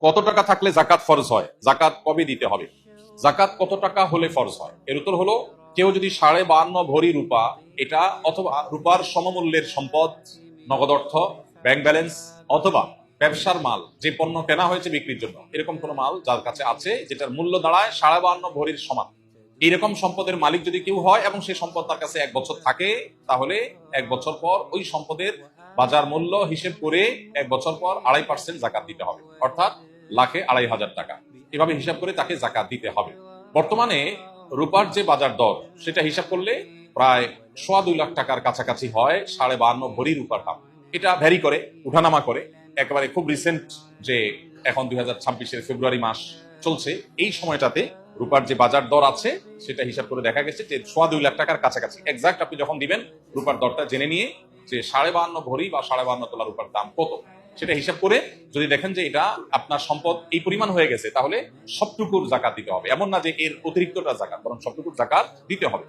কত টাকা থাকলে জাকাত ফরজ হয়, জাকাত কবে দিতে হবে, জাকাত কত টাকা হলে ফরজ হয়? এর উত্তর হলো, কেউ যদি 52.5 ভরি রূপা, এটা অথবা রূপার সমমূল্যের সম্পদ, নগদ অর্থ, ব্যাংক ব্যালেন্স, অথবা ব্যবসার মাল, যে পণ্য কেনা হয়েছে বিক্রির জন্য, এরকম কোনো মাল যার কাছে আছে যেটার মূল্য দাঁড়ায় 52.5 ভরির সমান, এইরকম সম্পদের মালিক যদি কেউ হয় এবং সেই সম্পদ তার কাছে 1 বছর থাকে, তাহলে 1 বছর পর ওই সম্পদের বাজার মূল্য হিসেব করে 1 বছর পর 2.5% জাকাত দিতে হবে, অর্থাৎ লাখে 2,500 টাকা। এভাবে হিসাব করে তাকে জাকাত দিতে হবে। বর্তমানে রূপার যে বাজার দর, সেটা হিসাব করলে প্রায় 2.25 লাখ টাকার কাছাকাছি হয় 52.5 ভরি রূপার দাম। এটা ভ্যারি করে, উঠানামা করে। একেবারে খুব রিসেন্ট, যে এখন 2026-এর ফেব্রুয়ারি মাস চলছে, এই সময়টাতে রূপার যে বাজার দর আছে সেটা হিসাব করে দেখা গেছে যে 2.25 লাখ টাকার কাছাকাছি। এক্সাক্ট আপনি যখন দিবেন, রূপার দরটা জেনে নিয়ে যে 52.5 ভরি বা 52.5 তোলা রূপার দাম কত, সেটা হিসাব করে যদি দেখেন যে এটা আপনার সম্পদ এই পরিমাণ হয়ে গেছে, তাহলে সবটুকুর জাকাত দিতে হবে। এমন না যে এর অতিরিক্তটা জাকাত, বরং সবটুকুর জাকাত দিতে হবে।